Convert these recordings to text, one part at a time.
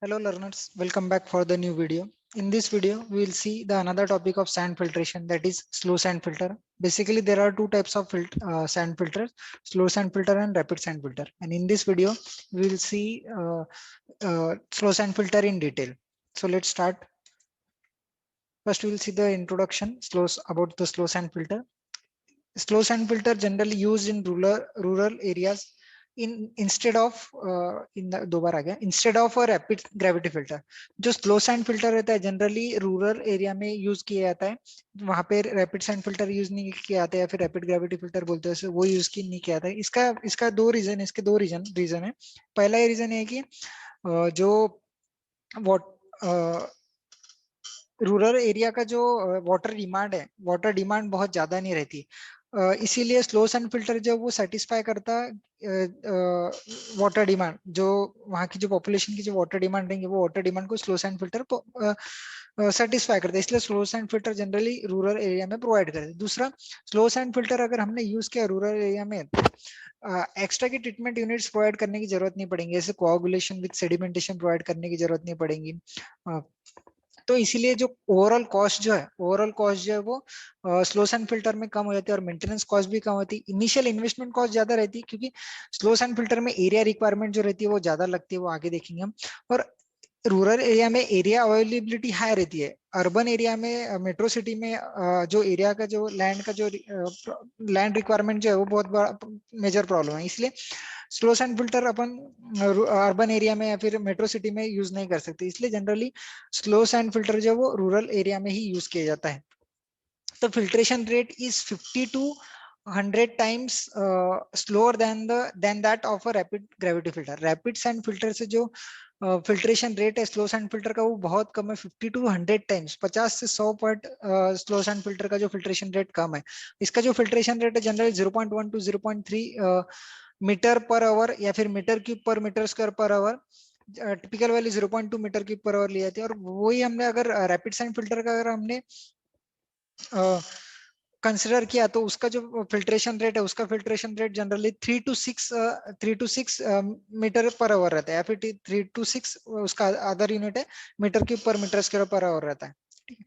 Hello learners, welcome back for the new video. In this video, we will see the another topic of sand filtration, that is slow sand filter. Basically, there are two types of sand filters, slow sand filter and rapid sand filter. And in this video, we will see slow sand filter in detail. So let's start. First, we will see the introduction about the slow sand filter. Slow sand filter generally used in rural areas instead of दोबारा आ गया instead of a rapid gravity filter. जो slow sand filter रहता है generally rural area में use किया जाता है, वहां पे रैपिड सैंड फिल्टर यूज नहीं किया जाता है या फिर रैपिड ग्रेविटी फिल्टर बोलते हैं वो यूज की नहीं किया जाता है. इसका इसका दो रीजन इसके दो रीजन है. पहला ये रीजन है कि जो रूरल एरिया का जो वाटर डिमांड बहुत ज्यादा नहीं रहती. इसीलिए स्लो सैंड फिल्टर जो वो सेटिस्फाई करता वाटर डिमांड, जो वहाँ की जो पॉपुलेशन की जो वाटर डिमांड रहेंगे वो वाटर डिमांड को स्लो सैंड फिल्टर सेटिस्फाई करता है. इसलिए slow sand filter generally rural area में प्रोवाइड करते हैं. दूसरा, स्लो सैंड फिल्टर अगर हमने यूज किया रूरल एरिया में तो एक्स्ट्रा की ट्रीटमेंट यूनिट्स प्रोवाइड करने की जरूरत नहीं पड़ेगी, जैसे कोआगुलेशन विद सेडिमेंटेशन प्रोवाइड करने की जरूरत नहीं पड़ेगी. तो इसीलिए जो ओवरऑल कॉस्ट जो है वो स्लो सैंड फिल्टर में कम हो जाती है और मेंटेनेंस कॉस्ट भी कम होती है. इनिशियल इन्वेस्टमेंट कॉस्ट ज्यादा रहती है क्योंकि स्लो सैंड फिल्टर में एरिया रिक्वायरमेंट जो रहती है वो ज्यादा लगती है, वो आगे देखेंगे हम. और रूरल एरिया में एरिया अवेलेबिलिटी हाई रहती है. अर्बन एरिया में मेट्रो सिटी में जो एरिया का जो लैंड रिक्वायरमेंट जो है वो बहुत बड़ा मेजर प्रॉब्लम है. इसलिए स्लो सैंड फिल्टर अपन अर्बन एरिया में या फिर मेट्रो सिटी में यूज नहीं कर सकते. इसलिए जनरली स्लो सैंड फिल्टर जो है वो रूरल एरिया में ही यूज किया जाता है. तो filtration rate is 50 to 100 times slower than that of a rapid gravity filter. Rapid sand filter से जो फिल्ट्रेशन रेट है स्लो सैंड फिल्टर का वो बहुत कम है, 50 to 100 टाइम्स, 50 से 100 पॉइंट स्लो सैंड फिल्टर का जो फिल्ट्रेशन रेट कम है. इसका जो फिल्ट्रेशन रेट है generally 0.1 to 0.3 metre per hour या फिर metre cube per metre square पर hour. Typical value 0.2 metre cube per hour ली जाती है. और वही हमने अगर रैपिड सैंड फिल्टर का अगर हमने कंसिडर किया तो उसका जो फिल्ट्रेशन रेट है उसका filtration rate generally 3 to 6 metre per hour रहता है या फिर 3 to 6 उसका अदर यूनिट है metre cube per metre square पर आवर रहता है. ठीक है.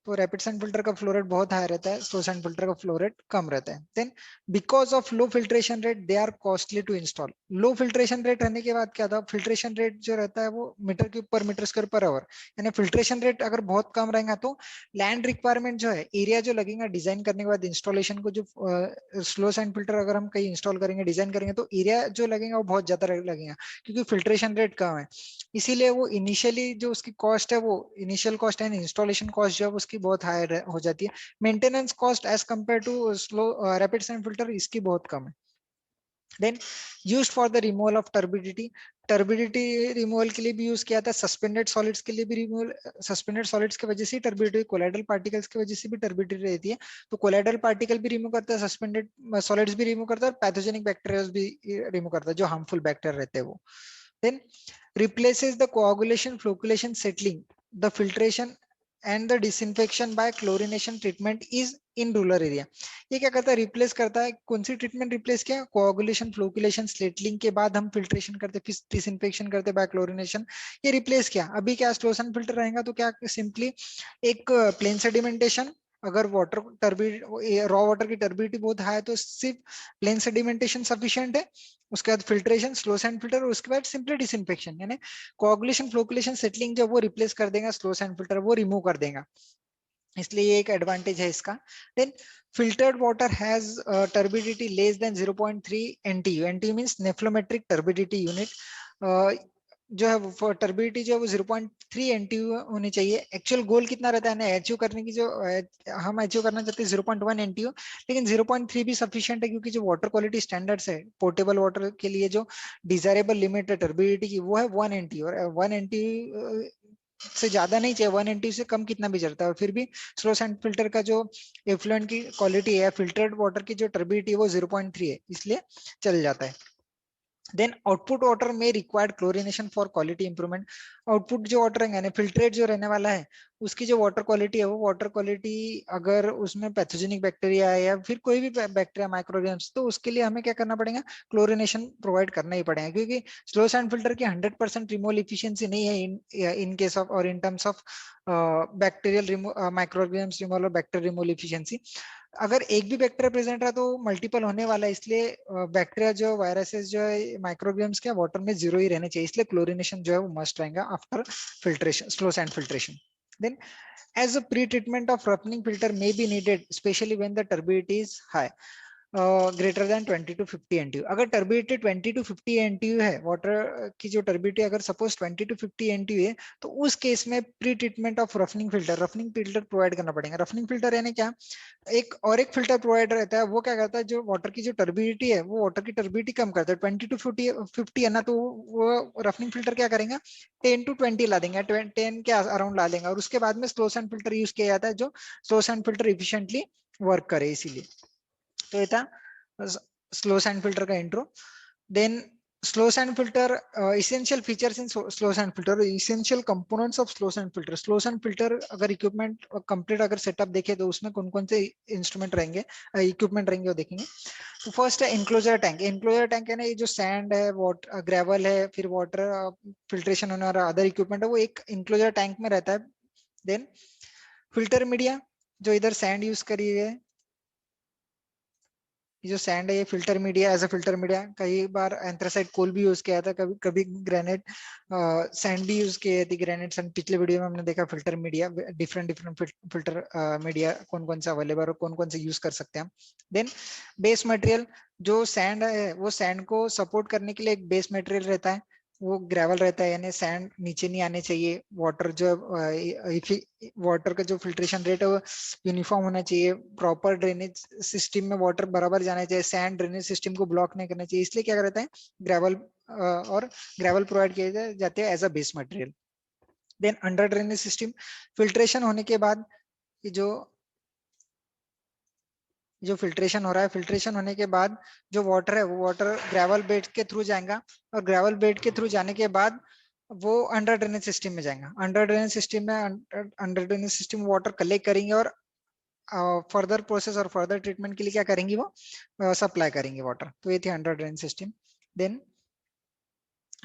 तो रैपिड सैंड फिल्टर का फ्लो रेट बहुत हाई रहता है, स्लो सैंड फिल्टर का फ्लो रेट कम रहता है. Then because of low filtration rate they are costly to install. Low filtration rate रहने के बाद क्या था, फिल्ट्रेशन रेट जो रहता है वो metre cube per metre square per hour, यानी फिल्ट्रेशन रेट अगर बहुत कम रहेगा तो लैंड रिक्वायरमेंट जो है, एरिया जो लगेगा डिजाइन करने के बाद इंस्टॉलेशन को, जो स्लो सैंड फिल्टर अगर हम कहीं इंस्टॉल करेंगे डिजाइन करेंगे तो एरिया जो लगेगा वो बहुत ज्यादा लगेगा क्योंकि फिल्ट्रेशन रेट कम है. इसीलिए वो इनिशियली जो उसकी कॉस्ट है, वो इनिशियल कॉस्ट है, इंस्टॉलेशन कॉस्ट जो है उसकी बहुत हाई हो जाती है. Maintenance cost as compare to slow rapid sand filter इसकी बहुत कम है. Then use for the removal of turbidity removal के लिए भी यूज किया था. सस्पेंडेड सॉलिड्स के लिए भी रिमूवल, सस्पेंडेड सॉलिड्स की वजह से टर्बिडिटी, कोलाइडल पार्टिकल्स की वजह से भी टर्बिडिटी रहती है. तो कोलाइडल पार्टिकल भी रिमूव करता है, सस्पेंडेड सॉलिड्स भी रिमूव करता है और पैथोजेनिक बैक्टीरिया भी रिमूव करता है, जो हार्मफुल बैक्टीरिया रहते हैं वो. Then replaces the coagulation, flocculation, settling, the filtration and the disinfection by chlorination treatment is in rural area. ये क्या करता है, रिप्लेस करता है. कौन सी ट्रीटमेंट रिप्लेस किया, कोआगुलेशन, फ्लोकुलेशन, सेटलिंग के बाद हम फिल्ट्रेशन करते, फिर डिसइंफेक्शन करते बाय क्लोरिनेशन, ये रिप्लेस किया. अभी क्या स्लो सैंड फिल्टर रहेगा तो क्या सिंपली एक प्लेन सेडिमेंटेशन, अगर वाटर रॉ वाटर की टर्बिडिटी बहुत हाई है तो सिर्फ प्लेन सेडिमेंटेशन सफिशिएंट है. उसके बाद फिल्ट्रेशन, स्लो सैंड फिल्टर, उसके बाद सिंपली डिसइंफेक्शन, यानी कोआगुलेशन, फ्लोकुलेशन, सेटलिंग जो वो रिप्लेस कर देगा, स्लो सैंड फिल्टर वो रिमूव कर देगा. इसलिए ये एक एडवांटेज है इसका. Then filtered water has turbidity less than 0.3 NTU. NTU means nephelometric turbidity unit. जो है वो टर्बिडिटी जो है वो 0.3 NTU होनी चाहिए. एक्चुअल गोल कितना रहता है ना अचीव करने की, जो हम अचीव करना चाहते हैं 0.1 NTU, लेकिन 0.3 भी सफिशिएंट है क्योंकि जो वाटर क्वालिटी स्टैंडर्ड्स है पोर्टेबल वाटर के लिए, जो डिजायरेबल लिमिट है टर्बिडिटी की वो है 1 NTU. और 1 NTU से ज्यादा नहीं चाहिए, 1 NTU से कम कितना भी चलता है. और फिर भी स्लो सैंड फिल्टर का जो एफ्लुएंट की क्वालिटी है, फिल्टर्ड वाटर की जो टर्बिडिटी है वो 0.3 है, इसलिए चल जाता है. देन आउटपुट वाटर में required chlorination for quality improvement. Output जो वाटर है फिल्ट्रेट जो रहने वाला है उसकी जो वाटर क्वालिटी है वो वाटर क्वालिटी अगर उसमें पैथोजेनिक बैक्टीरिया है या फिर कोई भी बैक्टीरिया माइक्रोऑर्गेनिम्स तो उसके लिए हमें क्या करना पड़ेगा, क्लोरिनेशन प्रोवाइड करना ही पड़ेगा, क्योंकि स्लो सैंड फिल्टर की 100% रिमूवल इफिशियंसी नहीं है इन केस ऑफ और in terms of bacterial microorganisms removal और बैक्टीरियल रिमूवल इफिशियंसी। अगर एक भी बैक्टीरिया प्रेजेंट रहा तो मल्टीपल होने वाला है, इसलिए बैक्टीरिया जो वायरसेस जो है माइक्रोबियम्स के वाटर में जीरो ही रहने चाहिए, इसलिए क्लोरिनेशन जो है वो मस्ट रहेगा after filtration, slow sand filtration. Then as a pre-treatment of roughening filter may be needed especially when the turbidity is high, greater than 20 to 50 NTU। अगर टर्बिडिटी 20 to 50 NTU है, water की जो turbidity अगर suppose 20 to 50 NTU है, तो उस case में pre treatment of roughing filter provide करना पड़ेगा। रफनिंग फिल्टर यानी क्या, एक फिल्टर प्रोवाइड रहता है, वो क्या करता है, जो वाटर की जो टर्बिडिटी है वो वाटर की टर्बिडिटी कम करता है। 20 to 50 है ना, तो वो रफनिंग फिल्टर क्या करेंगे, 10 to 20 ला देंगे, 10 के अराउंड ला देंगे, और उसके बाद में स्लो सैंड फिल्टर यूज किया जाता है जो slow sand filter efficiently work करे, इसीलिए। तो ये था स्लो सैंड फिल्टर का intro. Then slow sand filter, essential features in slow sand filter, essential components of slow sand filter. Slow sand filter अगर इक्विपमेंट कंप्लीट अगर सेटअप देखे तो उसमें कौन कौन से इंस्ट्रूमेंट रहेंगे, इक्विपमेंट रहेंगे वो देखेंगे। तो फर्स्ट है इंक्लोजर टैंक। इंक्लोजर टैंक है ना, ये जो सैंड है, वाटर ग्रेवल है, फिर वाटर फिल्ट्रेशन होने वाला अदर इक्विपमेंट है, वो एक इंक्लोजर टैंक में रहता है। देन फिल्टर मीडिया, जो इधर सैंड यूज करी है, ये जो सैंड है ये filter media, as a filter media कई बार एंथ्रासाइट कोल भी यूज किया था, कभी कभी ग्रेनाइट सैंड भी यूज किए थे। ग्रेनाइट सैंड पिछले वीडियो में हमने देखा filter media, different different filter media कौन कौन से अवेलेबल और कौन कौन से यूज कर सकते हैं हम। देन बेस मटेरियल, जो सैंड है वो सैंड को सपोर्ट करने के लिए एक बेस मटेरियल रहता है, वो ग्रेवल रहता है, यानी सैंड नीचे नहीं आने चाहिए। वाटर जो वाटर का जो फिल्ट्रेशन रेट है वो यूनिफॉर्म होना चाहिए, प्रॉपर ड्रेनेज सिस्टम में वाटर बराबर जाना चाहिए, सैंड ड्रेनेज सिस्टम को ब्लॉक नहीं करना चाहिए, इसलिए क्या करते हैं ग्रेवल और ग्रेवल प्रोवाइड किए जाते हैं as a base material. Then under drainage system, filtration होने के बाद ये जो फिल्ट्रेशन हो रहा है, फिल्ट्रेशन होने के बाद जो वाटर है वो वाटर ग्रेवल बेड के थ्रू जाएगा, और ग्रेवल बेड के थ्रू जाने के बाद वो अंडर ड्रेनेज सिस्टम में जाएगा। अंडर ड्रेनेज सिस्टम में under drainage system water collect करेंगे और फर्दर प्रोसेस और फर्दर ट्रीटमेंट के लिए क्या करेंगी, वो सप्लाई करेंगे वाटर। तो ये थी under drain system. Then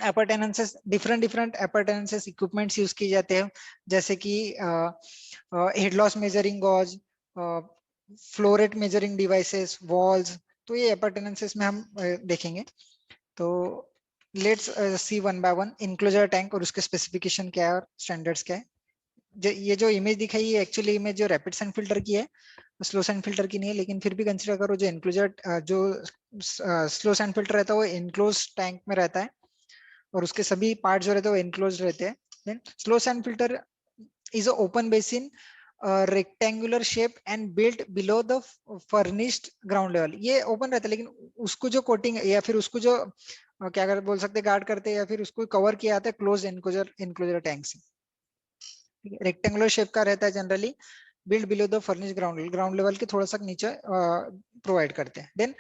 appurtenances, different different appurtenances equipments use किए जाते हैं, जैसे कि head loss measuring gauge, flow rate measuring devices, valves. तो ये एपर्टेनेंसेस में हम देखेंगे। तो let's see one by one enclosure tank और उसके स्पेसिफिकेशन क्या है और स्टैंडर्ड्स क्या है। ये जो इमेज दिखाई है एक्चुअली इमेज जो रैपिड सैंड फिल्टर की है, स्लो सैंड फिल्टर की नहीं है, लेकिन फिर भी कंसीडर करो जो इंक्लोजर जो स्लो सैंड फिल्टर रहता है वो इनक्लोज टैंक में रहता है, और उसके सभी पार्ट जो रहते हैं वो इनक्लोज रहते हैं। Then slow sand filter is a open basin rectangular shape and built below the furnished ground level. ये ओपन रहता है, लेकिन उसको जो कोटिंग या फिर उसको जो क्या कर बोल सकते गार्ड करते हैं या फिर उसको कवर किया जाता है क्लोज इनक्लोजर टैंक से। रेक्टेंगुलर शेप का रहता है generally, build below the furnish ground level के थोड़ा सा नीचे प्रोवाइड करते हैं। Then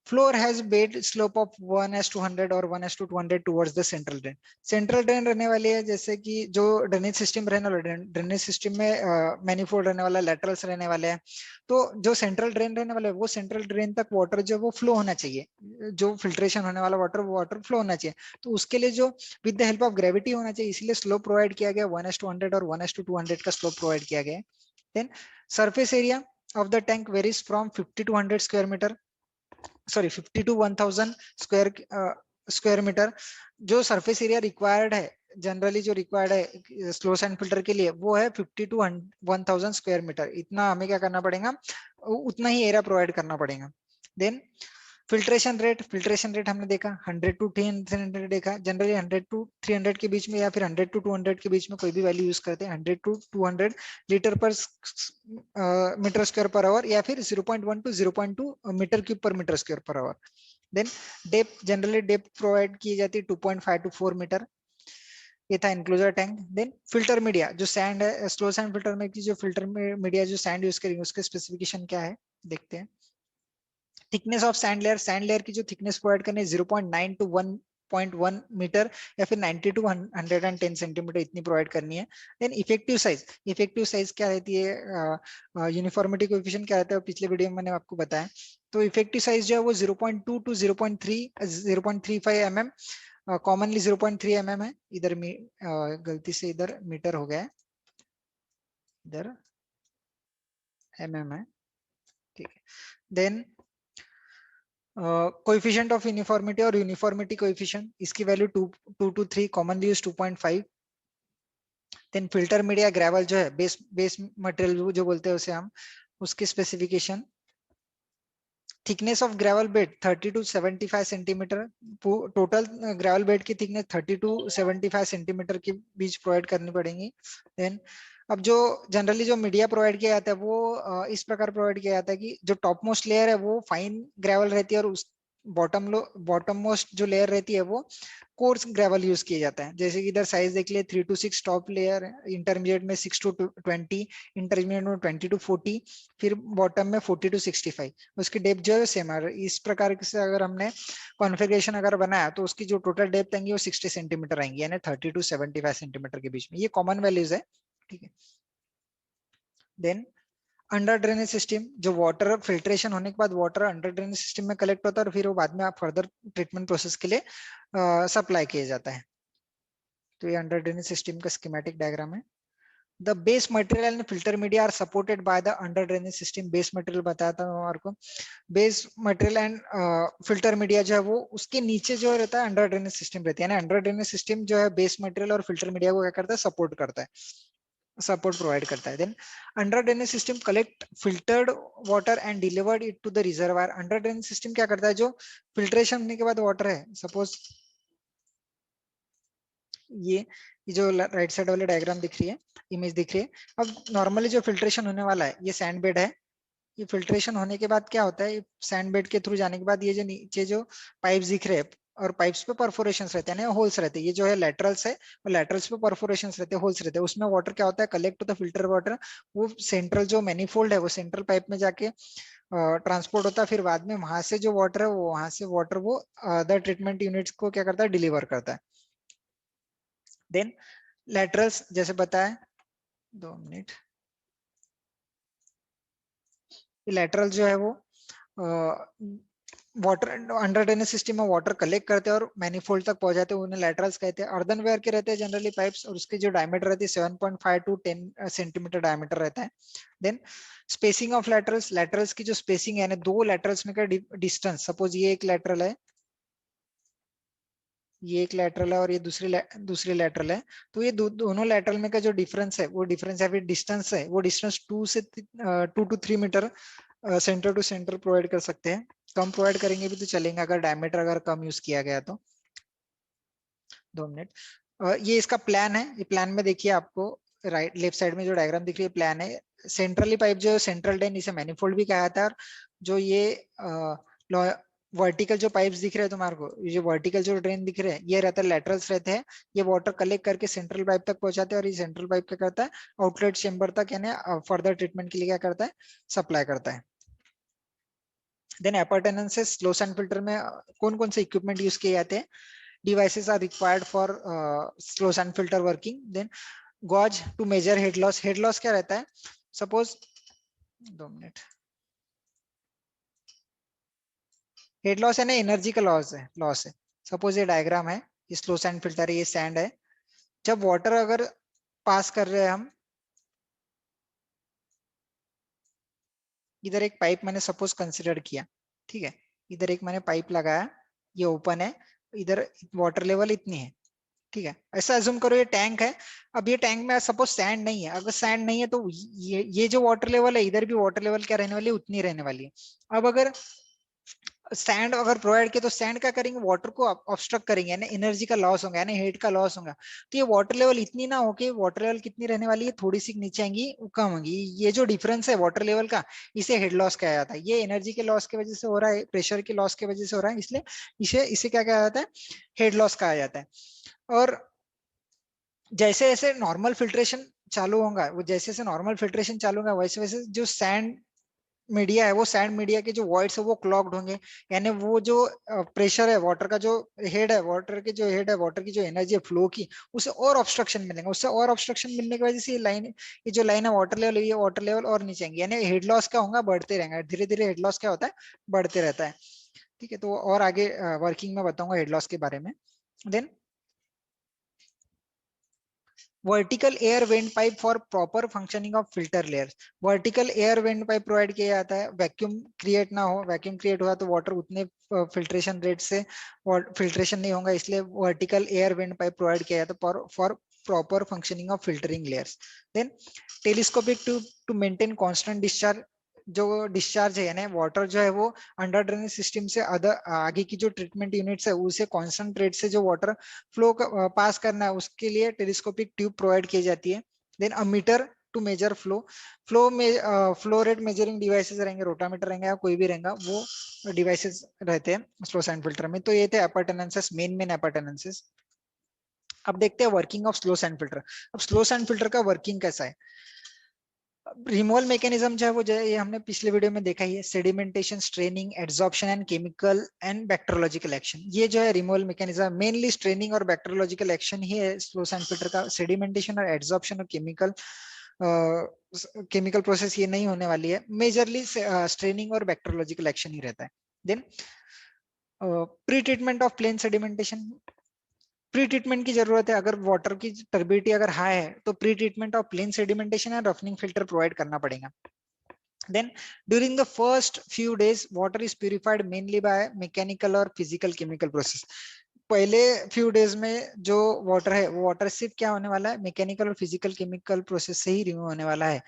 floor has bed slope of 1:100 और 1:200 towards the central drain. Central drain रहने वाली है, जैसे कि जो ड्रेनेज सिस्टम रहने वाला, ड्रेनेज सिस्टम में मैनिफोल्ड रहने वाला, लेटरल्स रहने वाले हैं। तो जो सेंट्रल ड्रेन रहने वाला है वो सेंट्रल ड्रेन तक वाटर जो वो फ्लो होना चाहिए, जो फिल्ट्रेशन होने वाला वाटर वो वाटर फ्लो होना चाहिए। तो उसके लिए जो with the help of gravity होना चाहिए, इसलिए स्लोप प्रोवाइड किया गया 1:100 और 1:200 का स्लोप प्रोवाइड किया गया है। Then surface area of the tank varies from 50 to 100 square metre, sorry 50 to 1000 square metre. जो सरफेस एरिया रिक्वायर्ड है जनरली, जो रिक्वायर्ड है स्लो सैंड फिल्टर के लिए, वो है 50 to 1000 स्क्वायर मीटर। इतना हमें क्या करना पड़ेगा, उतना ही एरिया प्रोवाइड करना पड़ेगा। देन फिल्ट्रेशन रेट हमने देखा 100 to 300 देखा, जनरली 100 to 300 के बीच में या फिर 100 to 200 के बीच में कोई भी वैल्यू यूज करते हैं। 100 to 200 litre per metre square पर आवर या फिर 0.1 to 0.2 metre cube per metre square पर hour. Then depth, generally depth provide की जाती है 2.5 to 4 मीटर। ये था enclosure tank. Then filter media, जो सैंड है स्लो सैंड फिल्टर में की जो फिल्टर मीडिया जो सैंड यूज करेंगे उसके स्पेसिफिकेशन क्या है देखते हैं। थिकनेस ऑफ सैंड लेयर की जो थिकनेस प्रोवाइड करनी है 0.9 टू 1.1 मीटर या फिर 90 टू 110 सेंटीमीटर इतनी प्रोवाइड करनी है। देन इफेक्टिव साइज क्या रहती है, यूनिफॉर्मिटी कोएफिशिएंट क्या रहता है, पिछले वीडियो में मैंने आपको बताया। तो इफेक्टिव साइज जो है वो 0.2 टू 0.35 mm, कॉमनली 0.3 mm है। इधर गलती से इधर मीटर हो गया है, इधर mm है, ठीक है। देन कोएफिशिएंट ऑफ यूनिफॉर्मिटी और यूनिफॉर्मिटी कोएफिशिएंट, इसकी value 2 to 3, commonly use 2.5। Then filter media gravel जो है बेस मटेरियल जो बोलते हैं उसे हम, उसकी specification, thickness of gravel bed 30 to 75 centimetre, total gravel bed की थिकनेस 30 टू 75 सेंटीमीटर के बीच प्रोवाइड करनी पड़ेगी। देन अब जो जनरली जो मीडिया प्रोवाइड किया जाता है वो इस प्रकार प्रोवाइड किया जाता है कि जो टॉप मोस्ट लेयर है वो फाइन ग्रेवल रहती है और उस बॉटम मोस्ट जो लेयर रहती है वो कोर्स ग्रेवल यूज किया जाता है। जैसे कि इधर साइज देख लिए 3 टू 6 टॉप लेयर, इंटरमीडिएट में 6 टू 20, इंटरमीडिएट में 20 टू 40, फिर बॉटम में 40 टू 65। उसकी डेप्थ जो है सेम है। इस प्रकार से अगर हमने कॉन्फ़िगरेशन अगर बनाया तो उसकी जो टोटल डेप्थ आएंगी वो 60 सेंटीमीटर आएंगी, यानी 30 टू 75 सेंटीमीटर के बीच में। ये कॉमन वैल्यूज है, ठीक है। देन अंडर ड्रेनेज सिस्टम, जो वाटर फिल्ट्रेशन होने के बाद वाटर अंडर ड्रेनेज सिस्टम में कलेक्ट होता है और फिर वो बाद में आप फर्दर ट्रीटमेंट प्रोसेस के लिए सप्लाई किया जाता है। तो ये अंडर ड्रेनेज सिस्टम का स्कीमेटिक डायग्राम है। The base material and filter media are supported by the under drainage system. Base material बताया था मैं आपको, base material and filter media जो है वो उसके नीचे जो रहता है अंडर ड्रेनेज सिस्टम रहती है, यानी अंडर ड्रेनेज सिस्टम जो है बेस मटेरियल और फिल्टर मीडिया को क्या करता है, सपोर्ट करता है, सपोर्ट प्रोवाइड करता है। Then under drainage system collect filtered water and delivered it to the reservoir. Under drainage system क्या करता है, जो फिल्ट्रेशन होने के बाद वाटर है, सपोज ये जो राइट साइड वाले डायग्राम दिख रही है, इमेज दिख रही है। अब नॉर्मली जो फिल्ट्रेशन होने वाला है ये सैंड बेड है। ये फिल्ट्रेशन होने के बाद क्या होता है, सैंड बेड के थ्रू जाने के बाद ये जो नीचे जो पाइप्स दिख रहे हैं और पाइप्स पे परफोरेशंस रहते हैं ना, होल्स रहते हैं, ये जो है लेटरल्स है और लेटरल्स पे परफोरेशंस रहते हैं, होल्स रहते हैं। उसमें वाटर क्या होता है, कलेक्ट होता है फिल्टर वाटर, वो सेंट्रल जो मैनिफोल्ड है वो सेंट्रल पाइप में जाके ट्रांसपोर्ट होता है, फिर बाद में वहां से जो वाटर है वो वहां से वाटर वो अदर ट्रीटमेंट यूनिट्स को क्या करता है, डिलीवर करता है। देन लेटरल्स जैसे बताया, 2 मिनट, लेटरल जो है वो वाटर अंडर ड्रेनेज सिस्टम में वाटर कलेक्ट करते हैं और मैनिफोल्ड तक पहुंचाते हैं, उन्हें लैटरल्स कहते हैं। अर्दनवेयर के रहते हैं जनरली पाइप्स, और उसकी जो डायमीटर रहती है 7.5 टू 10 सेंटीमीटर डायमीटर रहता है। Then spacing of laterals, laterals की जो स्पेसिंग है, दो लैटरल्स में का डिस्टेंस, सपोज ये एक लैटरल है, ये एक लैटरल है और ये दूसरी लैटरल है, तो ये दोनों लैटरल में का जो डिफरेंस है वो डिफरेंस है, फिर डिस्टेंस है वो distance 2 to 3 metre centre to centre provide कर सकते हैं। कम प्रोवाइड करेंगे भी तो चलेंगे अगर डायमीटर अगर कम यूज किया गया तो। 2 मिनट, ये इसका प्लान है। ये प्लान में देखिए आपको राइट लेफ्ट साइड में जो डायग्राम दिख रही है प्लान है। सेंट्रली पाइप जो सेंट्रल ड्रेन, इसे मैनिफोल्ड भी कहा जाता है। और जो ये वर्टिकल जो पाइप्स दिख रहे हैं तुम्हारे को, ये जो वर्टिकल जो ड्रेन दिख रहे हैं ये रहता है लेटरल्स रहते हैं। ये वाटर कलेक्ट करके सेंट्रल पाइप तक पहुंचाते हैं और ये सेंट्रल पाइप क्या करता है, आउटलेट चेम्बर तक यानी फर्दर ट्रीटमेंट के लिए क्या करता है, सप्लाई करता है। Then appurtenances, slow sand filter में कौन कौन से इक्विपमेंट यूज किए जाते हैं, devices are required for slow sand filter working. Then gauge to measure head loss, head loss क्या रहता है, suppose 2 मिनट, हेड लॉस है ना, एनर्जी का लॉस है। सपोज ये डायग्राम है, ये स्लो सैंड फिल्टर है, ये सैंड है। जब वाटर अगर पास कर रहे हैं हम, इधर एक पाइप मैंने सपोज कंसिडर किया, ठीक है, इधर एक मैंने पाइप लगाया, ये ओपन है, इधर वाटर लेवल इतनी है, ठीक है। ऐसा अज्यूम करो ये टैंक है। अब ये टैंक में सपोज सैंड नहीं है, अगर सैंड नहीं है तो ये जो वाटर लेवल है इधर भी वाटर लेवल क्या रहने वाली है, उतनी रहने वाली है। अब अगर सैंड अगर प्रोवाइड किया तो सैंड क्या करेंगे, वाटर को ऑब्स्ट्रक्ट करेंगे, यानी एनर्जी का लॉस होगा, यानी हेट का लॉस होगा। तो ये वाटर लेवल इतनी ना होके वाटर लेवल कितनी रहने वाली है, थोड़ी सी नीचे आएंगी, कम होगी। ये जो डिफरेंस है वाटर लेवल का, इसे हेड लॉस कहा जाता है। ये एनर्जी के लॉस की वजह से हो रहा है, प्रेशर के लॉस की वजह से हो रहा है, इसलिए इसे इसे क्या कहा जाता है, हेड लॉस कहा जाता है। और जैसे जैसे नॉर्मल फिल्ट्रेशन चालू होगा, वो जैसे जैसे नॉर्मल फिल्ट्रेशन चालू होगा, वैसे वैसे जो सैंड मीडिया है वो सैंड मीडिया के जो वॉइड्स है वो क्लॉग्ड होंगे, यानी वो जो प्रेशर है वाटर का, जो हेड है वाटर के, जो हेड है वाटर की जो एनर्जी है फ्लो की, उसे और ऑब्स्ट्रक्शन मिलेंगे। उससे और ऑब्स्ट्रक्शन मिलने की वजह से ये लाइन, ये जो लाइन है वाटर लेवल, ये वाटर लेवल और नीचे आएंगे, यानी हेड लॉस क्या होगा, बढ़ते रहेंगे धीरे धीरे। हेड लॉस क्या होता है, बढ़ते रहता है। ठीक है, तो और आगे वर्किंग में बताऊंगा हेड लॉस के बारे में। Then vertical air vent pipe for proper functioning of filter layers. Vertical air vent pipe provide किया जाता है, वैक्यूम क्रिएट ना हो, वैक्यूम क्रिएट हुआ तो वाटर उतने फिल्ट्रेशन रेट से फिल्ट्रेशन नहीं होगा, इसलिए vertical air vent pipe provide किया जाता है for proper functioning of filtering layers. Then telescopic to maintain constant discharge. जो डिस्चार्ज है यानी वाटर जो है वो अंडर ड्रेनेज सिस्टम से अदर आगे की जो ट्रीटमेंट यूनिट्स है उसे कांस्टेंट रेट से जो वाटर फ्लो पास करना है, उसके लिए टेलीस्कोपिक ट्यूब प्रोवाइड की जाती है। Then a metre to measure flow में फ्लो रेट मेजरिंग डिवाइसेस रहेंगे, रोटामीटर रहेंगे या कोई भी रहेगा, वो डिवाइसेस रहते हैं स्लो सैंड फिल्टर में। तो ये थे अपर्टेनेंसेस, मेन अपर्टेनेंसेस। अब देखते हैं working of slow sand filter. अब स्लो सैंड फिल्टर का वर्किंग कैसा है। रिमूवल मैकेनिज्म जो है वो, जो है ये हमने पिछले वीडियो में देखा ही है, sedimentation, straining, adsorption and chemical and bacteriological action. ये जो है रिमूवल मैकेनिज्म, मेनली स्ट्रेनिंग और बैक्टीरियोलॉजिकल एक्शन ही है स्लो सैंड फिल्टर का। सेडिमेंटेशन और एड्सॉर्प्शन और केमिकल प्रोसेस ये नहीं होने वाली है, मेजरली स्ट्रेनिंग और बैक्टीरियोलॉजिकल एक्शन ही रहता है। Then pre treatment of plain sedimentation. Pre treatment की जरूरत है, अगर वाटर की टर्बिडिटी अगर हाई है तो pre treatment of plain sedimentation and roughing filter provide करना पड़ेगा। Then during the first few days water is purified mainly by mechanical और physical chemical process। पहले फ्यू डेज में जो वाटर है वो वाटर सिर्फ क्या होने वाला है, मैकेनिकल और फिजिकल केमिकल प्रोसेस से ही रिमूव होने वाला है,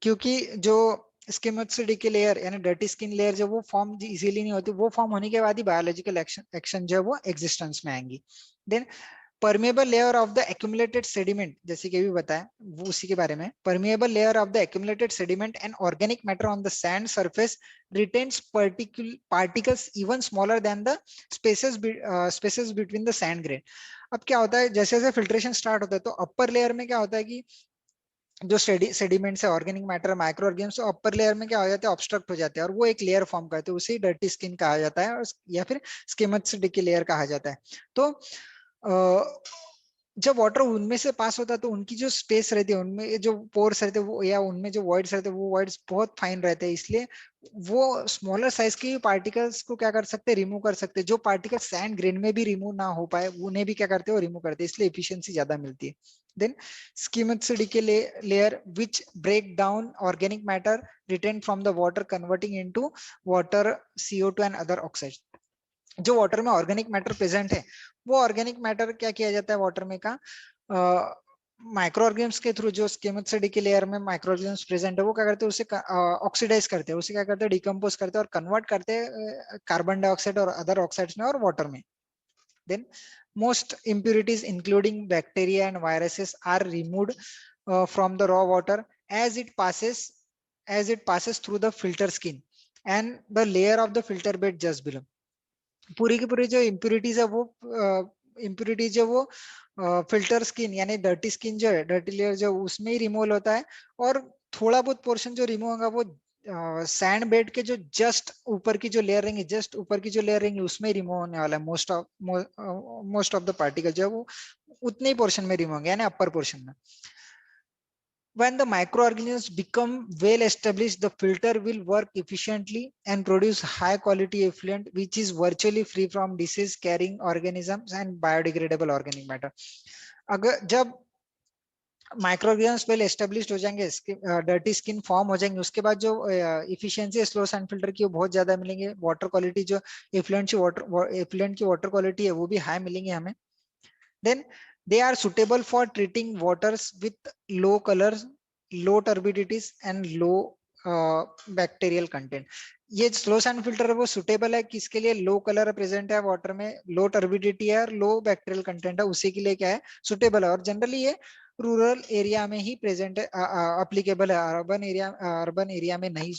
क्योंकि जो स्किमोसिडी लेयर यानी डर्टी स्किन लेयर जो वो फॉर्म इजीली नहीं होती, वो फॉर्म होने के बाद ही बायोलॉजिकल एक्शन जो है वो एग्जिस्टेंस में आएंगी। Then permeable layer of the accumulated sediment, जैसे कि अभी बताया वो उसी के बारे में। Permeable layer of the accumulated sediment and organic matter on the sand surface retains particles even smaller than the spaces between the sand grain. अब क्या होता है, जैसे जैसे फिल्ट्रेशन स्टार्ट होता है तो अपर लेयर में क्या होता है कि जो सेडिमेंट्स है, ऑर्गेनिक मैटर, माइक्रो ऑर्गेनिज्म, तो अपर लेयर में क्या हो जाते हैं, ऑब्स्ट्रक्ट हो जाते हैं और वो एक लेयर फॉर्म करते हैं, उसे डर्टी स्किन कहा जाता है, और या फिर स्किमोसिडी लेयर कहा जाता है। तो जब वाटर उनमें से पास होता है तो उनकी जो स्पेस रहती है, उनमें जो पोर्स रहते हैं वो, या उनमें जो वॉइड्स रहते हैं वो वॉइड्स बहुत फाइन रहते हैं, इसलिए वो स्मॉलर साइज के पार्टिकल्स को क्या कर सकते हैं, रिमूव कर सकते हैं। जो पार्टिकल सैंड ग्रेन में भी रिमूव ना हो पाए उन्हें भी क्या करते हैं, वो रिमूव करते हैं, इसलिए एफिशिएंसी ज्यादा मिलती है। Then schematic layer which break down organic matter retain from the water converting into water, CO2 and other oxides. जो वाटर में ऑर्गेनिक मैटर प्रेजेंट है, वो ऑर्गेनिक मैटर क्या किया जाता है वाटर में का, माइक्रो ऑर्गेनिम्स के थ्रू, जो स्कीमेटिक की लेयर में माइक्रो ऑर्गेनिम्स प्रेजेंट है वो क्या करते हैं, उसे ऑक्सीडाइज करते हैं, उसे क्या करते हैं, डिकम्पोज करते हैं और कन्वर्ट करते हैं कार्बन डाइऑक्साइड और अदर ऑक्साइड्स में और वाटर में। Then most impurities including bacteria and viruses are removed from the raw water as it passes through the filter skin and the layer of the filter bed just below। पूरी की पूरी जो impurities है वो impurities है वो filter skin यानी dirty skin जो है, डर्टी लेयर जो उसमें ही रिमूव होता है, और थोड़ा बहुत पोर्शन जो रिमूव होगा वो सैंड बेड के जो जस्ट ऊपर की जो लेयर रहेंगी, जस्ट ऊपर की जो लेयर रहेंगी उसमें रिमूव होने वाला है। मोस्ट ऑफ द पार्टिकल जो है वो उतने ही पोर्शन में रिमूव होंगे, यानी अपर पोर्शन में। When the microorganisms become well established, the filter will work efficiently and produce high quality effluent, which is virtually free from disease carrying organisms and biodegradable organic matter। अगर जब माइक्रोऑर्गेनिम्स well established हो जाएंगे, dirty skin form हो जाएंगे, उसके बाद जो efficiency slow sand filter की वो बहुत ज्यादा मिलेंगे, वाटर क्वालिटी जो एफ्लुएंट की वाटर क्वालिटी है वो भी हाई मिलेंगे हमें। Then they are suitable for treating waters with low colors, low turbidities and low bacterial content। ये स्लो सैंड फिल्टर है वो सुटेबल है किसके लिए, लो कलर प्रेजेंट है वाटर में, लो टर्बिडिटी है और लो बैक्टीरियल कंटेंट है, उसी के लिए क्या है, सुटेबल है। और जनरली ये रूरल एरिया में ही प्रेजेंट है, अप्लीकेबल है, अर्बन एरिया में नहीं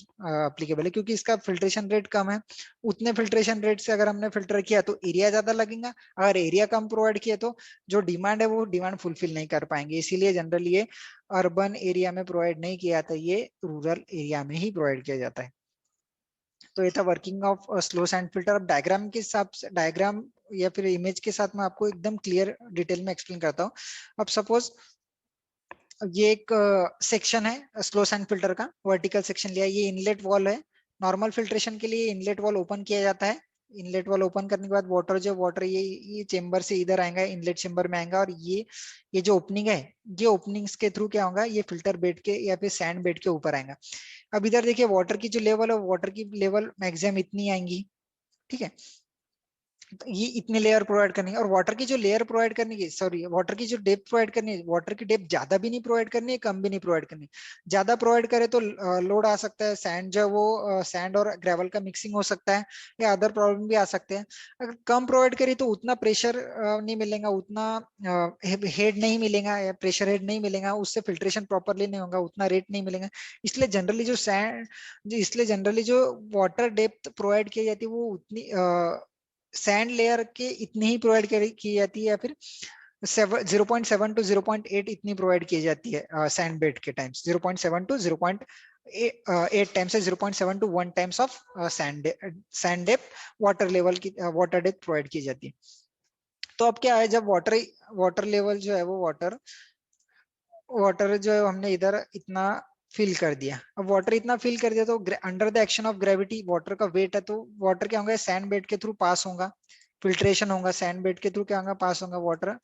अप्लीकेबल है, क्योंकि इसका फिल्ट्रेशन रेट कम है। उतने फिल्ट्रेशन रेट से अगर हमने फिल्टर किया तो एरिया ज्यादा लगेगा, अगर एरिया कम प्रोवाइड किया तो जो डिमांड है वो डिमांड फुलफिल नहीं कर पाएंगे, इसीलिए जनरली ये अर्बन एरिया में प्रोवाइड नहीं किया जाता, ये रूरल एरिया में ही प्रोवाइड किया जाता है। तो ये था working of slow sand filter. अब डायग्राम के हिसाब से, डायग्राम या फिर इमेज के साथ मैं आपको एकदम क्लियर डिटेल में एक्सप्लेन करता हूँ। अब सपोज ये एक सेक्शन है स्लो सैंड फिल्टर का, वर्टिकल सेक्शन लिया, ये इनलेट वॉल है। नॉर्मल फिल्ट्रेशन के लिए इनलेट वॉल ओपन किया जाता है। इनलेट वॉल ओपन करने के बाद वाटर ये चेम्बर से इधर आएगा, इनलेट चेम्बर में आएगा, और ये जो ओपनिंग है, ये ओपनिंग्स के थ्रू क्या होगा, ये फिल्टर बेड के या फिर सैंड बेड के ऊपर आएगा। अब इधर देखिए वाटर की जो लेवल है, वाटर की लेवल मैक्सिमम इतनी आएंगी, ठीक है। तो ये इतने लेयर प्रोवाइड करनी है, और वाटर की जो लेयर प्रोवाइड करनी है, सॉरी, वाटर की जो डेप्थ प्रोवाइड करनी है, वाटर की डेप्थ ज्यादा भी नहीं प्रोवाइड करनी है, कम भी नहीं प्रोवाइड करनी है। ज्यादा प्रोवाइड करे तो लोड आ सकता है, सैंड जो है वो सैंड और ग्रेवल का मिक्सिंग हो सकता है, या अदर प्रॉब्लम भी आ सकते हैं। अगर कम प्रोवाइड करी तो उतना प्रेशर नहीं मिलेगा, उतना हेड नहीं मिलेगा, या प्रेशर हेड नहीं मिलेगा, उससे फिल्ट्रेशन प्रॉपरली नहीं होगा, उतना रेट नहीं मिलेगा। इसलिए जनरली जो वाटर डेप्थ प्रोवाइड की जाती है वो उतनी सैंड लेयर के इतनी ही प्रोवाइड की जाती है, या फिर 0.7 टू 0.8 इतनी प्रोवाइड की जाती है सैंड बेड के टाइम्स। 0.7 टू 0.8 टाइम्स है, 0.7 to 1 times of sand depth water level की, वाटर डेप्थ प्रोवाइड की जाती है। तो अब क्या है, जब वाटर लेवल जो है वो वाटर जो है हमने इधर इतना फिल कर दिया, अब वाटर इतना फिल कर दिया तो under the action of gravity water का वेट है, तो वाटर क्या होगा, सैंड बेड के थ्रू पास होगा, फिल्ट्रेशन होगा, सैंड बेड के थ्रू क्या होगा, पास होगा वाटर,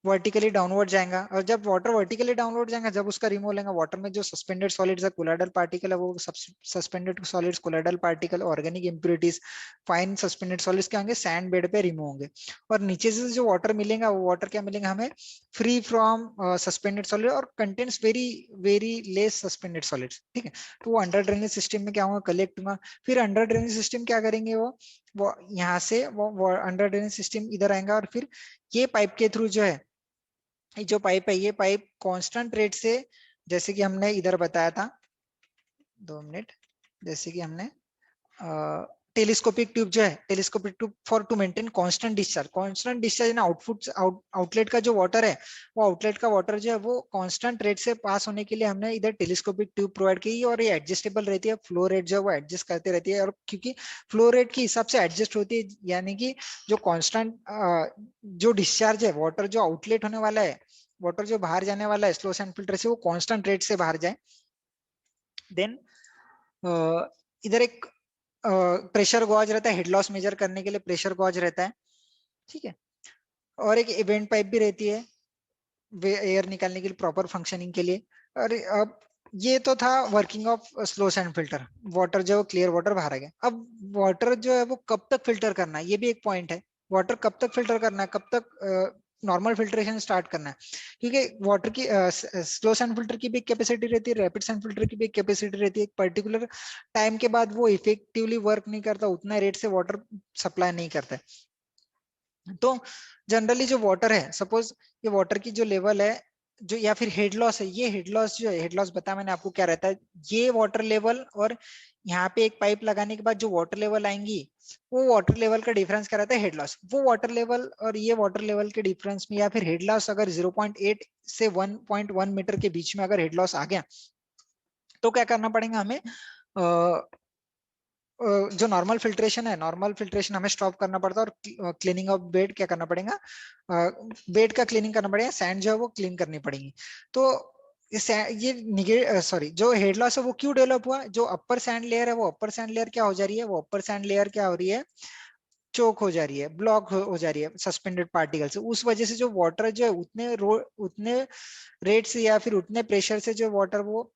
वर्टिकली डाउनवर्ड जाएगा। और जब वाटर वर्टिकली डाउनवर्ड जाएगा, जब उसका रिमूव लेगा, वाटर में जो सस्पेंडेड सॉलिड्स है, कोलाइडल पार्टिकल है, वो suspended solids, colloidal particle, organic impurities, fine suspended solids क्या होंगे, सैंड बेड पे रिमूव होंगे। और नीचे से जो वाटर मिलेगा, वो वाटर क्या मिलेगा हमें, फ्री फ्रॉम सस्पेंडेड सॉलिड और contains very very less suspended solids, ठीक है। तो वो अंडर ड्रेनेज सिस्टम में क्या होगा, कलेक्ट होगा। फिर अंडर ड्रेनेज सिस्टम क्या करेंगे, वो यहाँ से वो अंडर ड्रेनेज सिस्टम इधर आएगा, और फिर ये पाइप के थ्रू जो है, ये जो पाइप है, ये पाइप कांस्टेंट रेट से, जैसे कि हमने इधर बताया था, 2 मिनट, जैसे कि हमने टेलीस्कोपिक ट्यूब जो है, telescopic tube for to maintain constant discharge ना, आउटलेट का जो वाटर है, वो आउटलेट का वाटर जो है वो कांस्टेंट रेट से पास होने के लिए हमने इधर टेलीस्कोपिक ट्यूब प्रोवाइड की, और ये एडजस्टेबल रहती है, फ्लो रेट जो है वो एडजस्ट करते रहती है, और क्योंकि फ्लो रेट के हिसाब से एडजस्ट होती है, यानी कि जो कांस्टेंट जो डिस्चार्ज है, वाटर जो आउटलेट होने वाला है, वाटर जो बाहर जाने वाला है स्लो सैंड फिल्टर से, वो कांस्टेंट रेट से बाहर जाए। देन इधर एक प्रेशर गॉज रहता है, हेड लॉस मेजर करने के लिए प्रेशर गॉज रहता है, ठीक है। और एक इवेंट पाइप भी रहती है एयर निकालने के लिए, प्रॉपर फंक्शनिंग के लिए। और अब ये तो था working of slow sand filter, water जो क्लियर वाटर बाहर आ गया। अब वाटर जो है वो कब तक फिल्टर करना है, ये भी एक पॉइंट है। वाटर कब तक फिल्टर करना है, कब तक नॉर्मल फिल्ट्रेशन स्टार्ट करना है, क्योंकि वाटर की स्लो सैंड फिल्टर की भी एक कैपेसिटी रहती है, रैपिड सैंड फिल्टर की भी एक कैपेसिटी रहती है। एक पर्टिकुलर टाइम के बाद वो इफेक्टिवली वर्क नहीं करता, उतना रेट से वाटर सप्लाई नहीं करता है। तो जनरली जो वाटर है, सपोज ये वाटर की जो लेवल है, जो या फिर हेड लॉस है, ये हेड लॉस जो है, हेड लॉस बताया मैंने आपको क्या रहता है, ये वाटर लेवल और यहाँ पे एक पाइप लगाने के बाद जो वाटर लेवल आएंगी, वो वाटर लेवल का डिफरेंस क्या रहता है, हेड लॉस। वो वाटर लेवल और ये वाटर लेवल के डिफरेंस में, या फिर हेड लॉस अगर 0.8 से 1.1 मीटर के बीच में अगर हेड लॉस आ गया, तो क्या करना पड़ेगा हमें, जो नॉर्मल फिल्ट्रेशन है, नॉर्मल फिल्ट्रेशन हमें स्टॉप करना पड़ता है, और क्लीनिंग ऑफ बेड क्या करना पड़ेगा, बेड का क्लीनिंग करना पड़ेगा, सैंड जो है वो क्लीन करनी पड़ेगी। तो ये सॉरी, जो हेड लॉस है वो क्यों डेवलप हुआ, जो अपर सैंड लेयर है, वो अपर सैंड लेयर क्या हो जा रही है, वो अपर सैंड लेयर क्या हो रही है, चोक हो जा रही है, ब्लॉक हो जा रही है सस्पेंडेड पार्टिकल से। उस वजह से जो वाटर जो है उतने रेट से या फिर उतने प्रेशर से जो वाटर वो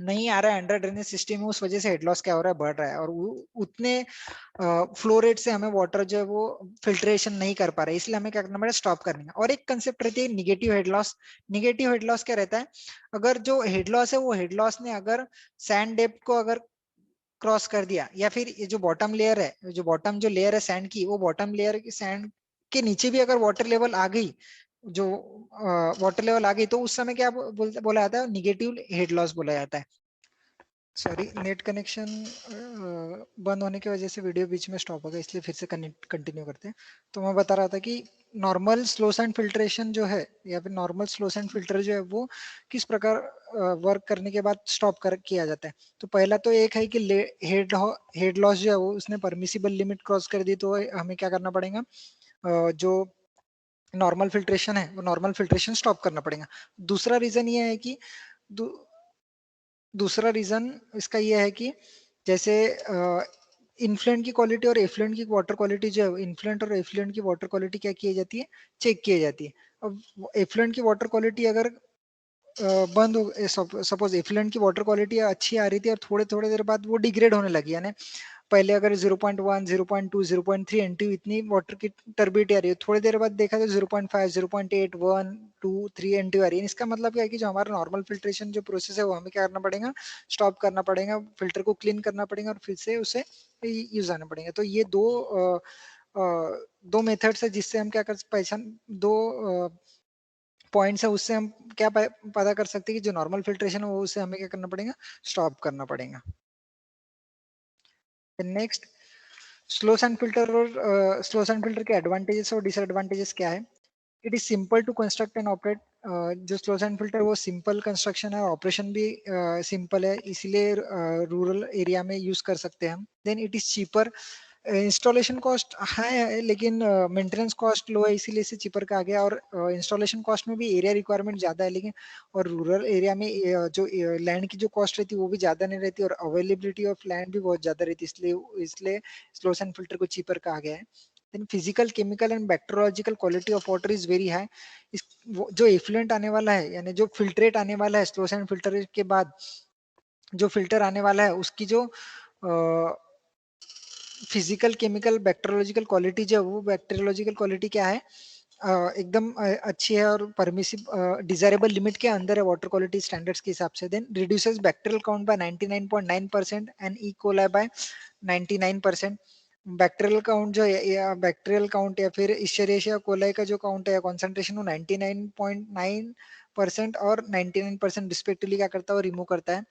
नहीं आ रहा है अंडर ड्रेनेज सिस्टम में, उस वजह से हेड लॉस क्या हो रहा है, बढ़ रहा है, और उतने फ्लो रेट से हमें वाटर जो है वो फिल्ट्रेशन नहीं कर पा रहा है, इसलिए हमें क्या करना पड़ेगा, स्टॉप करने का। और एक कंसेप्ट रहती है negative head loss. Negative head loss क्या रहता है, अगर जो हेड लॉस है, वो हेड लॉस ने अगर सैंड डेप्थ को अगर क्रॉस कर दिया, या फिर ये जो बॉटम लेयर है, जो बॉटम जो लेयर है सैंड की, वो बॉटम लेयर की सैंड के नीचे भी अगर वाटर लेवल आ गई, जो वाटर लेवल आ गई, तो उस समय क्या बोला जाता है, निगेटिव हेड लॉस बोला जाता है। सॉरी, नेट कनेक्शन बंद होने की वजह से वीडियो बीच में स्टॉप हो गया, इसलिए फिर से कंटिन्यू करते हैं। तो मैं बता रहा था कि नॉर्मल स्लो सैंड फिल्ट्रेशन जो है या फिर नॉर्मल स्लो सैंड फिल्टर जो है वो किस प्रकार वर्क करने के बाद स्टॉप कर किया जाता है। तो पहला तो एक है कि हेड लॉस जो है वो उसने परमिसिबल लिमिट क्रॉस कर दी, तो हमें क्या करना पड़ेगा, जो नॉर्मल फिल्ट्रेशन है वो नॉर्मल फिल्ट्रेशन स्टॉप करना पड़ेगा। दूसरा रीजन ये है कि दू, दूसरा रीजन इसका ये है कि जैसे इन्फ्लुएंट की क्वालिटी और एफ्लुएंट की वाटर क्वालिटी जो है, इन्फ्लुएंट और एफ्लुएंट की वाटर क्वालिटी क्या की जाती है, चेक की जाती है। अब एफ्लुएंट की वाटर क्वालिटी अगर बंद हो, सपोज एफ्लुएंट की वाटर क्वालिटी अच्छी आ रही थी और थोड़े थोड़े देर बाद वो डिग्रेड होने लगी, यानी पहले अगर 0.1 0.2 0.3 एनटीयू इतनी वाटर की टर्बिडिटी आ रही है, थोड़ी देर बाद देखा तो 0.5 0.8 1 2 3 एनटीयू आ रही है। इसका मतलब क्या है कि जो हमारा नॉर्मल फिल्ट्रेशन जो प्रोसेस है वो हमें क्या करना पड़ेगा, स्टॉप करना पड़ेगा, फिल्टर को क्लीन करना पड़ेगा और फिर से उसे यूज आना पड़ेगा। तो ये दो मेथड्स है जिससे हम क्या कर पहचान दो पॉइंट्स है उससे हम क्या पता कर सकते हैं कि जो नॉर्मल फिल्ट्रेशन है वो उसे हमें क्या करना पड़ेगा, स्टॉप करना पड़ेगा। नेक्स्ट, स्लो सैंड फिल्टर और स्लो सैंड फिल्टर के एडवांटेजेस और डिसएडवांटेजेस क्या है। It is simple to construct and operate. जो स्लो सैंड फिल्टर वो सिंपल कंस्ट्रक्शन है, ऑपरेशन भी सिंपल है, इसीलिए रूरल एरिया में यूज कर सकते हैं हम। Then it is cheaper. Installation cost high है लेकिन मेंटेनेंस कॉस्ट लो है, इसीलिए इसे चीपर कहा गया। और इंस्टॉलेशन कॉस्ट में भी एरिया रिक्वायरमेंट ज्यादा है, लेकिन और रूरल एरिया में जो लैंड की जो कॉस्ट रहती है वो भी ज्यादा नहीं रहती और अवेलेबिलिटी ऑफ लैंड भी बहुत ज्यादा रहती है, इसलिए इसलिए स्लो सैंड फिल्टर को चीपर कहा गया है। Then physical chemical and bacteriological quality of water is very high. इस जो इफ्लुएंट आने वाला है यानी जो फिल्ट्रेट आने वाला है स्लो सैंड फिल्टर के बाद, जो फिल्टर आने वाला है उसकी जो फिजिकल केमिकल बैक्टीरियोलॉजिकल क्वालिटी जो है वो बैक्टीरियोलॉजिकल क्वालिटी क्या है, एकदम अच्छी है और परमिसिव डिजायरेबल लिमिट के अंदर है वाटर क्वालिटी स्टैंडर्ड्स के हिसाब से। Then reduces bacterial count by 99.9% and E coli by 99%। Bacterial count जो है या बैक्टीरियल काउंट या फिर इश्चरिशिया कोलाई का जो काउंट है कॉन्सेंट्रेशन वो 99.9% और 99% रिस्पेक्टिवली क्या करता है, वो रिमूव करता है।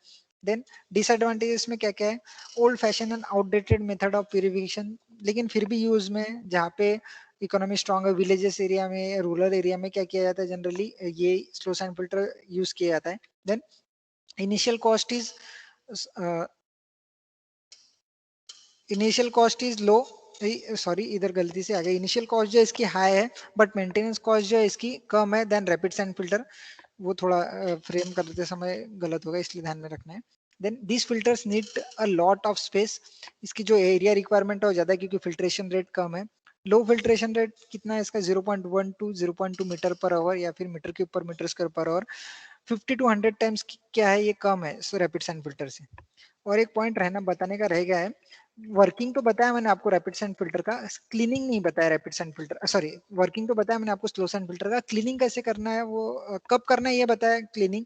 देन डिसएडवांटेजेस में क्या क्या है, old fashion and outdated method of purification, लेकिन फिर भी यूज में जहाँ पे इकोनॉमी स्ट्रांग है, विलेजेस एरिया में रूरल एरिया में क्या किया जाता है, जनरली ये स्लो सैंड फिल्टर यूज किया जाता है। Then initial cost is initial cost is low, sorry इधर गलती से आ गई, इनिशियल कॉस्ट जो है इसकी हाई है बट मेंटेनेंस कॉस्ट जो है इसकी कम है देन रैपिड सैंड फिल्टर। वो थोड़ा फ्रेम करते समय गलत होगा, इसलिए ध्यान में रखना है। Then this filters need a lot of space. इसकी जो एरिया रिक्वायरमेंट है वो ज्यादा है क्योंकि फिल्ट्रेशन रेट कम है। लो फिल्ट्रेशन रेट कितना है इसका, 0.1 टू 0.2 मीटर पर आवर या फिर मीटर के ऊपर मीटर स्क्वायर पर आवर। 50 टू 100 टाइम्स क्या है, ये कम है सो रैपिड सैंड फिल्टर से। और एक पॉइंट रहना बताने का रह गया है, वर्किंग तो बताया मैंने आपको रैपिड सैंड फिल्टर का, क्लीनिंग नहीं बताया rapid sand filter, sorry working तो बताया मैंने आपको स्लो सैंड फिल्टर का, क्लीनिंग कैसे करना है वो कब करना है ये बताया क्लीनिंग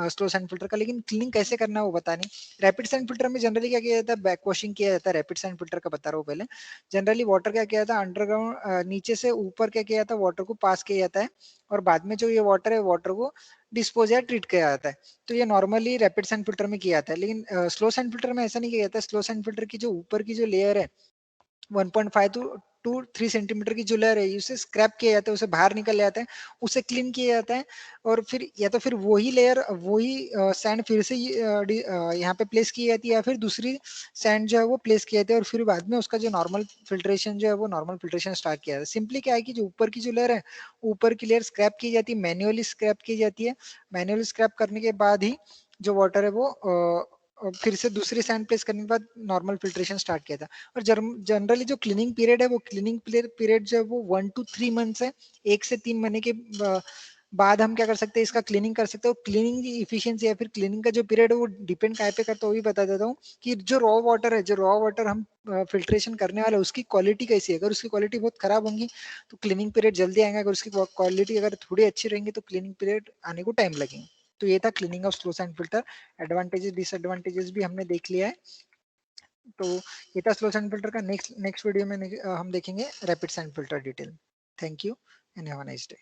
स्लो सैंड फिल्टर का, लेकिन क्लीनिंग कैसे करना है वो बता नहीं। रैपिड सैंड फिल्टर में जनरली क्या किया जाता है, बैक वॉशिंग किया जाता है। रैपिड सैंड फिल्टर का बता रहा हूँ पहले। जनरली वाटर क्या किया जाता है, अंडरग्राउंड नीचे से ऊपर क्या किया जाता है, वाटर को पास किया जाता है और बाद में जो ये वाटर है वाटर को डिस्पोज या ट्रीट किया जाता है। तो ये नॉर्मली रैपिड सैंड फिल्टर में किया जाता है, लेकिन स्लो सैंड फिल्टर में ऐसा नहीं किया जाता है। स्लो सैंड फिल्टर की जो ऊपर की जो लेयर है 1.5 टू 3 सेंटीमीटर की जो लेयर है उसे स्क्रैप किया जाता है, उसे बाहर निकल जाता है, उसे क्लीन किया जाता है और फिर या तो फिर वही लेयर वही सैंड फिर से यहाँ पे प्लेस की जाती है या फिर दूसरी सैंड जो है वो प्लेस किया जाता है और फिर बाद में उसका जो नॉर्मल फिल्ट्रेशन जो है वो नॉर्मल फिल्ट्रेशन स्टार्ट किया जाता है। सिंपली क्या है कि जो ऊपर की जो लेयर है, ऊपर की लेयर स्क्रैप की जाती है, मैन्युअली स्क्रैप की जाती है। मैन्युअली स्क्रैप करने के बाद ही जो वाटर है वो फिर से दूसरी सैंड प्लेस करने के बाद नॉर्मल फिल्ट्रेशन स्टार्ट किया था। और जनरली जो क्लीनिंग पीरियड है वो क्लीनिंग पीरियड जो है वो 1 to 3 मंथ्स है। 1 से 3 महीने के बाद हम क्या कर सकते हैं, इसका क्लीनिंग कर सकते हो। क्लीनिंग की इफिशियंसी या फिर क्लीनिंग का जो पीरियड है वो डिपेंड काय पे करता है, वो भी बता देता हूँ कि जो रॉ वाटर है, जो रॉ वाटर हम फिल्ट्रेशन करने वाले उसकी क्वालिटी कैसी है। अगर उसकी क्वालिटी बहुत खराब होंगी तो क्लीनिंग पीरियड जल्दी आएगा, अगर उसकी क्वालिटी अगर थोड़ी अच्छी रहेंगी तो क्लीनिंग पीरियड आने को टाइम लगेगा। तो ये था cleaning of slow sand filter. Advantages disadvantages भी हमने देख लिया है। तो ये था स्लो सैंड फिल्टर का। नेक्स्ट नेक्स्ट वीडियो में हम देखेंगे rapid sand filter detail. Thank you and have a nice day.